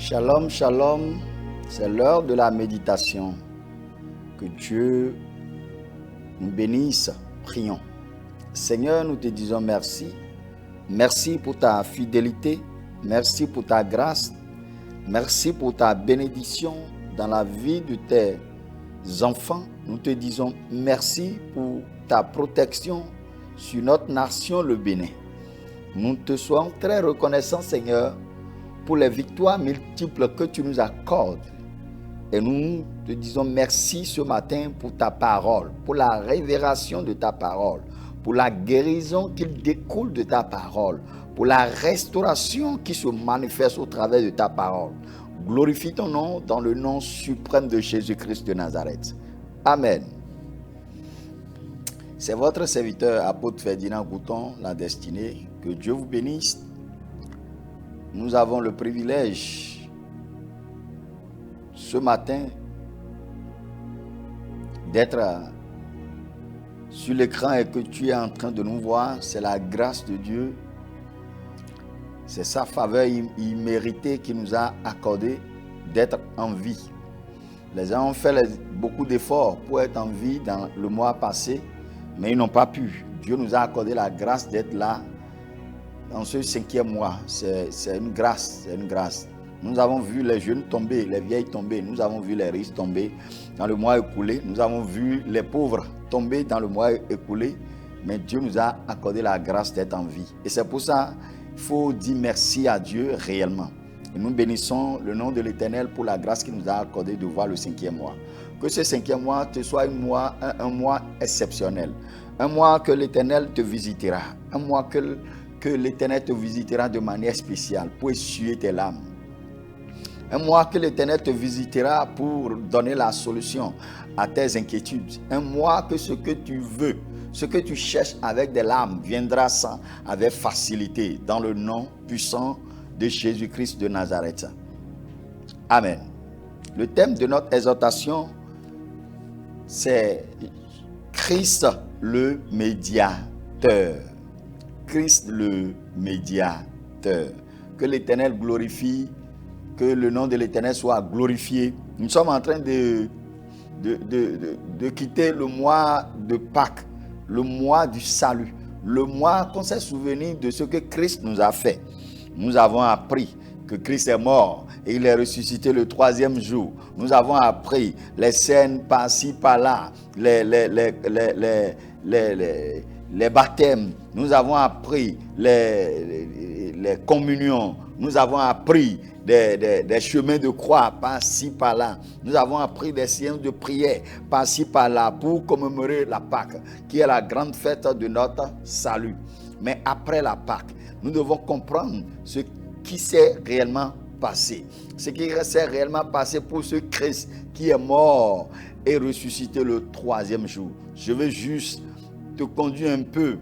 Shalom, shalom, c'est l'heure de la méditation. Que Dieu nous bénisse, prions. Seigneur, nous te disons merci. Merci pour ta fidélité, merci pour ta grâce, merci pour ta bénédiction dans la vie de tes enfants. Nous te disons merci pour ta protection sur notre nation, le Bénin. Nous te sommes très reconnaissants, Seigneur, pour les victoires multiples que tu nous accordes. Et nous te disons merci ce matin pour ta parole, pour la révélation de ta parole, pour la guérison qui découle de ta parole, pour la restauration qui se manifeste au travers de ta parole. Glorifie ton nom dans le nom suprême de Jésus-Christ de Nazareth. Amen. C'est votre serviteur, apôtre Ferdinand Gouton, la destinée. Que Dieu vous bénisse. Nous avons le privilège ce matin d'être sur l'écran et que tu es en train de nous voir. C'est la grâce de Dieu. C'est sa faveur imméritée qui nous a accordé d'être en vie. Les gens ont fait beaucoup d'efforts pour être en vie dans le mois passé, mais ils n'ont pas pu. Dieu nous a accordé la grâce d'être là dans ce 5e mois. C'est une grâce, c'est une grâce. Nous avons vu les jeunes tomber, les vieilles tomber. Nous avons vu les riches tomber dans le mois écoulé. Nous avons vu les pauvres tomber dans le mois écoulé. Mais Dieu nous a accordé la grâce d'être en vie. Et c'est pour ça qu'il faut dire merci à Dieu réellement. Et nous bénissons le nom de l'Éternel pour la grâce qu'il nous a accordé de voir le 5e mois. Que ce 5e mois te soit un mois exceptionnel. Un mois que l'Éternel te visitera. Un mois que l'Éternel te visitera de manière spéciale pour essuyer tes larmes. Un mois que l'Éternel te visitera pour donner la solution à tes inquiétudes. Un mois que ce que tu veux, ce que tu cherches avec des larmes viendra avec facilité dans le nom puissant de Jésus-Christ de Nazareth. Amen. Le thème de notre exhortation, c'est Christ le médiateur. Christ le médiateur. Que l'Éternel glorifie, que le nom de l'Éternel soit glorifié. Nous sommes en train de quitter le mois de Pâques, le mois du salut, le mois qu'on s'est souvenu de ce que Christ nous a fait. Nous avons appris que Christ est mort et il est ressuscité le 3e jour. Nous avons appris les scènes par-ci, par-là, les baptêmes. Nous avons appris les communions. Nous avons appris des chemins de croix par-ci, par-là. Nous avons appris des séances de prière par-ci, par-là pour commémorer la Pâque, qui est la grande fête de notre salut. Mais après la Pâque, nous devons comprendre ce qui s'est réellement passé. Ce qui s'est réellement passé pour ce Christ qui est mort et ressuscité le 3e jour. Je veux juste te conduire un peu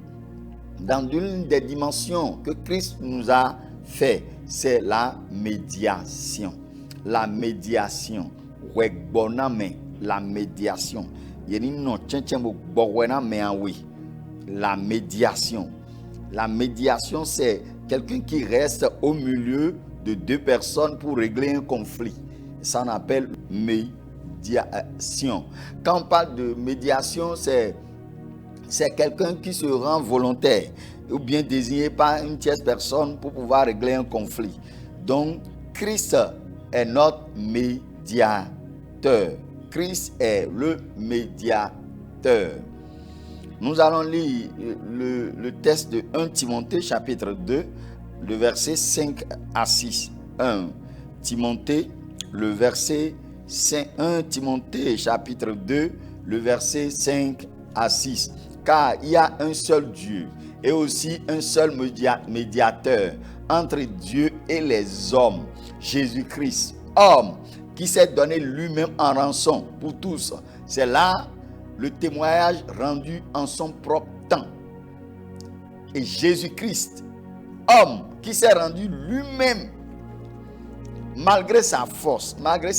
dans une des dimensions que Christ nous a fait. C'est la médiation. La médiation. La médiation. La médiation. La médiation, c'est quelqu'un qui reste au milieu de deux personnes pour régler un conflit. Ça on appelle médiation. Quand on parle de médiation, c'est quelqu'un qui se rend volontaire ou bien désigné par une tierce personne pour pouvoir régler un conflit. Donc, Christ est notre médiateur. Christ est le médiateur. Nous allons lire le texte de 1 Timothée chapitre 2, le verset 5 à 6. 1 Timothée, le verset 5, 1 Timothée chapitre 2, le verset 5 à 6. Car il y a un seul Dieu et aussi un seul médiateur entre Dieu et les hommes, Jésus-Christ, homme qui s'est donné lui-même en rançon pour tous. C'est là le témoignage rendu en son propre temps. Et Jésus-Christ, homme qui s'est rendu lui-même, malgré sa force, malgré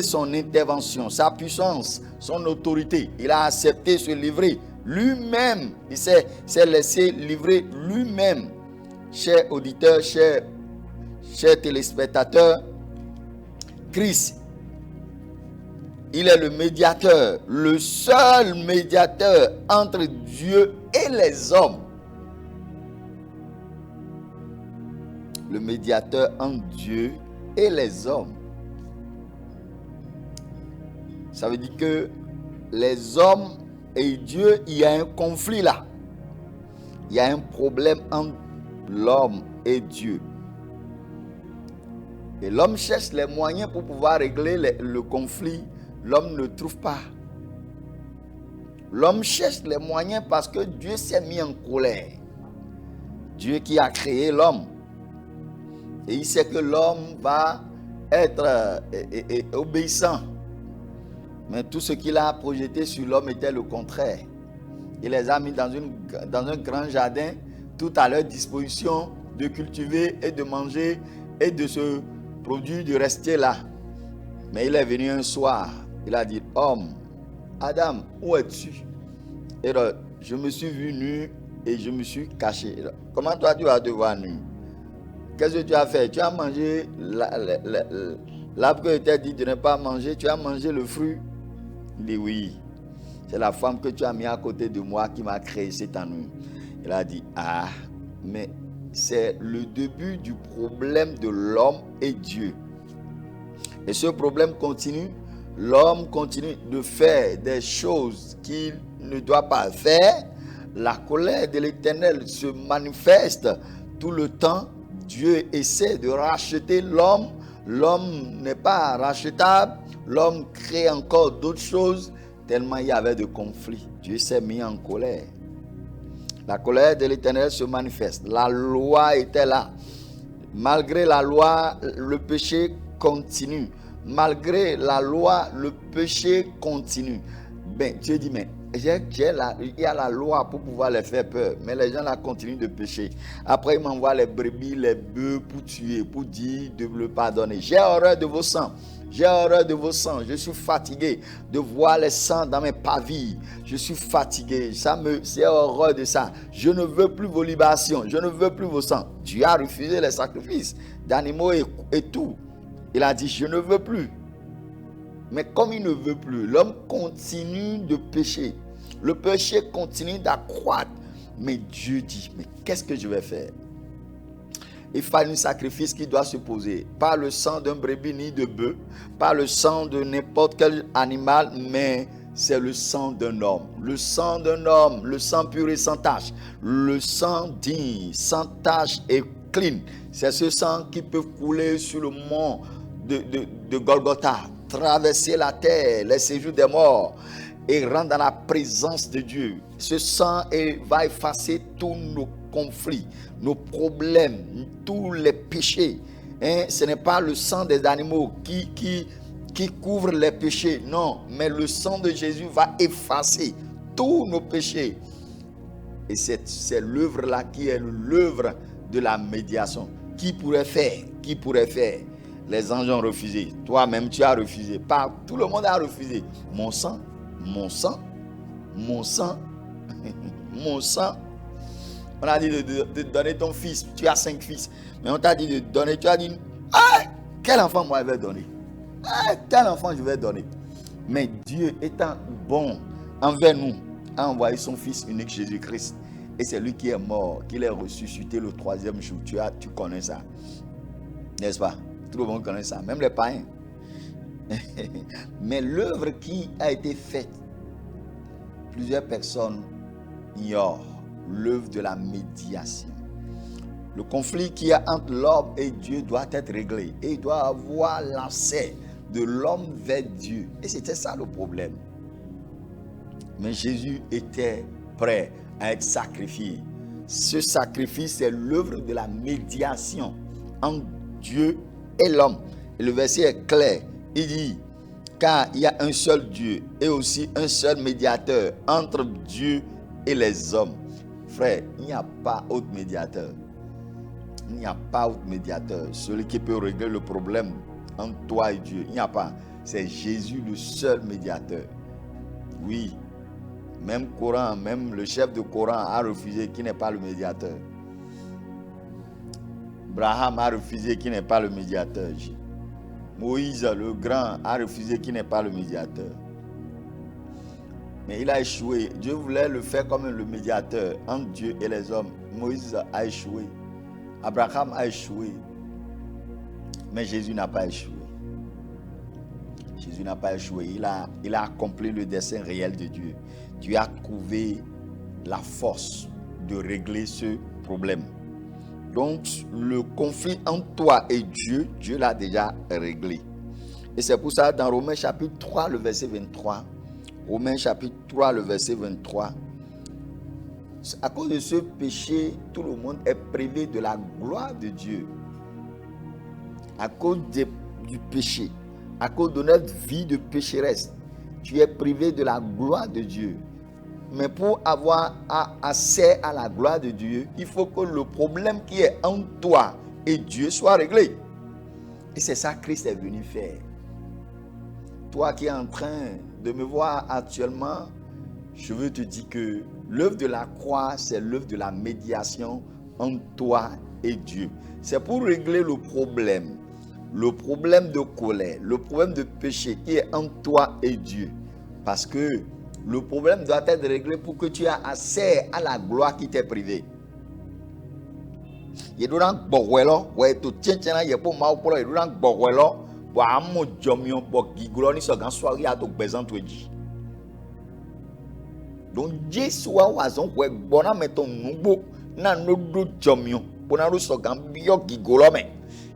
son intervention, sa puissance, son autorité, il a accepté de se livrer lui-même. Il s'est laissé livrer lui-même. Chers auditeurs, chers téléspectateurs, Christ. Il est le médiateur, le seul médiateur entre Dieu et les hommes. Le médiateur entre Dieu et les hommes. Ça veut dire que les hommes et Dieu, il y a un conflit là. Il y a un problème entre l'homme et Dieu. Et l'homme cherche les moyens pour pouvoir régler le conflit. L'homme ne trouve pas. L'homme cherche les moyens parce que Dieu s'est mis en colère. Dieu qui a créé l'homme. Et il sait que l'homme va être obéissant. Mais tout ce qu'il a projeté sur l'homme était le contraire. Il les a mis dans un grand jardin, tout à leur disposition de cultiver et de manger et de se produire, de rester là. Mais il est venu un soir, il a dit, homme, Adam, où es-tu? Et là, je me suis vu nu et je me suis caché. Comment toi tu vas te voir nu? Qu'est-ce que tu as fait? Tu as mangé l'arbre que t'a dit de ne pas manger, tu as mangé le fruit? Il dit oui. C'est la femme que tu as mis à côté de moi qui m'a créé cette ennui. Il a dit, ah, mais c'est le début du problème de l'homme et Dieu. Et ce problème continue. L'homme continue de faire des choses qu'il ne doit pas faire. La colère de l'Éternel se manifeste tout le temps. Dieu essaie de racheter l'homme. L'homme n'est pas rachetable. L'homme crée encore d'autres choses. Tellement il y avait de conflits. Dieu s'est mis en colère. La colère de l'Éternel se manifeste. La loi était là. Malgré la loi, le péché continue. Malgré la loi, le péché continue. Ben, Dieu dit, mais il y a la loi pour pouvoir les faire peur. Mais les gens là continuent de pécher. Après, ils m'envoient les brebis, les bœufs pour tuer, pour dire de le pardonner. J'ai horreur de vos sangs. J'ai horreur de vos sangs. Je suis fatigué de voir les sangs dans mes pavilles. Je suis fatigué. C'est horreur de ça. Je ne veux plus vos libations. Je ne veux plus vos sangs. Dieu a refusé les sacrifices d'animaux et tout. Il a dit, je ne veux plus. Mais comme il ne veut plus, l'homme continue de pécher. Le péché continue d'accroître. Mais Dieu dit, mais qu'est-ce que je vais faire? Il faut un sacrifice qui doit se poser. Pas le sang d'un brebis ni de bœuf. Pas le sang de n'importe quel animal. Mais c'est le sang d'un homme. Le sang d'un homme. Le sang pur et sans tache. Le sang digne, sans tache et clean. C'est ce sang qui peut couler sur le mont de Golgotha. Traverser la terre, les séjours des morts. Et rentrer dans la présence de Dieu. Ce sang va effacer tous nos conflits, nos problèmes, tous les péchés. Ce n'est pas le sang des animaux qui couvre les péchés. Non, mais le sang de Jésus va effacer tous nos péchés. Et c'est l'œuvre-là qui est l'œuvre de la médiation. Qui pourrait faire? Qui pourrait faire? Les anges ont refusé. Toi-même, tu as refusé. Tout le monde a refusé. Mon sang. Mon sang, mon sang, mon sang. On a dit de donner ton fils. Tu as 5 fils. Mais on t'a dit de donner. Tu as dit, ah, quel enfant moi je vais donner? Ah, quel enfant je vais donner? Mais Dieu étant bon envers nous, a envoyé son fils unique Jésus-Christ. Et c'est lui qui est mort, qui l'a ressuscité le 3e jour. Tu connais ça. N'est-ce pas? Tout le monde connaît ça. Même les païens. Mais l'œuvre qui a été faite, plusieurs personnes ignorent l'œuvre de la médiation. Le conflit qu'il y a entre l'homme et Dieu doit être réglé. Et il doit avoir l'accès de l'homme vers Dieu. Et c'était ça le problème. Mais Jésus était prêt à être sacrifié. Ce sacrifice, c'est l'œuvre de la médiation entre Dieu et l'homme. Et le verset est clair. Il dit, car il y a un seul Dieu et aussi un seul médiateur entre Dieu et les hommes. Frère, il n'y a pas autre médiateur. Il n'y a pas autre médiateur. Celui qui peut régler le problème entre toi et Dieu. Il n'y a pas. C'est Jésus le seul médiateur. Oui. Même Coran, même le chef de Coran a refusé qui n'est pas le médiateur. Abraham a refusé qui n'est pas le médiateur. Moïse, le grand, a refusé qu'il n'est pas le médiateur. Mais il a échoué. Dieu voulait le faire comme le médiateur entre Dieu et les hommes. Moïse a échoué. Abraham a échoué. Mais Jésus n'a pas échoué. Jésus n'a pas échoué. Il a accompli le dessein réel de Dieu. Dieu a trouvé la force de régler ce problème. Donc, le conflit entre toi et Dieu, Dieu l'a déjà réglé. Et c'est pour ça, dans Romains chapitre 3, le verset 23, Romains chapitre 3, le verset 23, à cause de ce péché, tout le monde est privé de la gloire de Dieu. À cause du péché, à cause de notre vie de pécheresse, tu es privé de la gloire de Dieu. Mais pour avoir accès à la gloire de Dieu, il faut que le problème qui est entre toi et Dieu soit réglé. Et c'est ça que Christ est venu faire. Toi qui es en train de me voir actuellement, je veux te dire que l'œuvre de la croix, c'est l'œuvre de la médiation entre toi et Dieu. C'est pour régler le problème de colère, le problème de péché qui est entre toi et Dieu. Parce que le problème doit être réglé pour que tu aies accès à la gloire qui t'est privée. Il y a des gens qui donc Jésus a wazon we bona meton nubo na no do jomio bona ro so gan bio gigolo me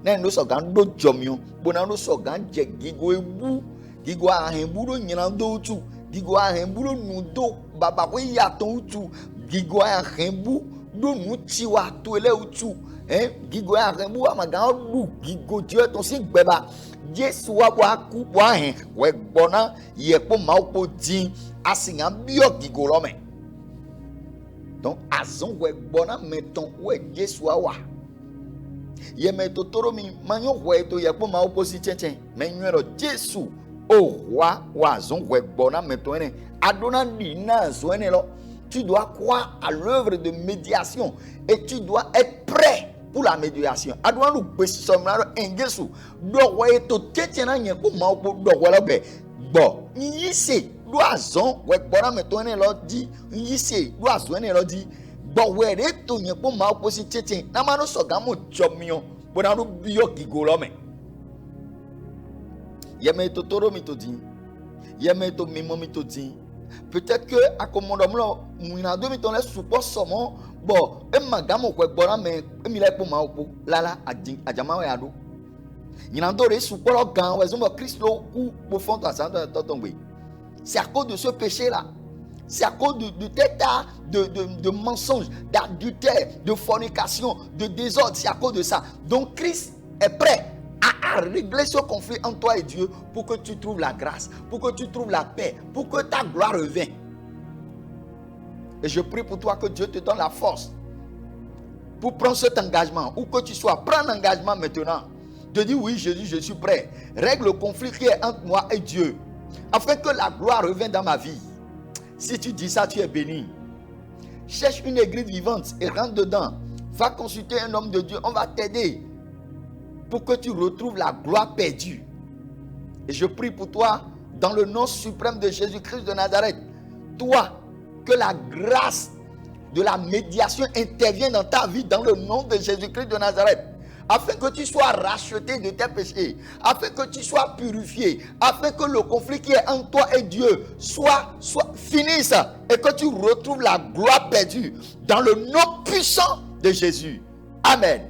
na no so gan do jomio bona ro so gan je gigo ebu gigo ahembu ro nyina do utu gigo ahembu ro nu do baba we yaton utu gigo ahembu do nu tiwa to ele utu gigo ahembu amagan du gigo je ton si gbeba Jésus wa ku wa hen we bona ye po ma po din asinga bio gigolome. Donc azon we bona meton we Jésus wa ye meto toro mi manyo we to ye po ma oposi chenchen menyo Jésus o roi wa azon we bona meton ene adona di na zo ene lo. Tu dois croire à l'œuvre de médiation et tu dois être prêt pour la médiation. Adona lu besomna engesu do we to chenchen na ko ma opo do wala be bo yise loazon we gbora meto ene lo di yise loazon ene lo di bo we re to yen po ma oposi tete na ma no so ga mo jomio bo na ru bio gigolo me ye me to toro mi to di ye me to mimo mi to di peut-être que accommodom lo muina do mi to le support somo bo e magamo we gbora me e mi le po ma opo lala ajama we ado nyina do re support lo gan we zo mo Christo ku po fond à ça to tomber. C'est à cause de ce péché-là. C'est à cause de tes tas de mensonges, d'adultère, de fornication, de désordre. C'est à cause de ça. Donc Christ est prêt à régler ce conflit entre toi et Dieu pour que tu trouves la grâce, pour que tu trouves la paix, pour que ta gloire revienne. Et je prie pour toi que Dieu te donne la force pour prendre cet engagement. Où que tu sois, prends l'engagement maintenant. De dire oui, Jésus, je suis prêt. Règle le conflit qui est entre moi et Dieu, afin que la gloire revienne dans ma vie. Si tu dis ça, tu es béni. Cherche une église vivante et rentre dedans. Va consulter un homme de Dieu. On va t'aider pour que tu retrouves la gloire perdue. Et je prie pour toi, dans le nom suprême de Jésus-Christ de Nazareth. Toi, que la grâce de la médiation intervienne dans ta vie, dans le nom de Jésus-Christ de Nazareth. Afin que tu sois racheté de tes péchés, afin que tu sois purifié, afin que le conflit qui est entre toi et Dieu soit finisse et que tu retrouves la gloire perdue dans le nom puissant de Jésus. Amen.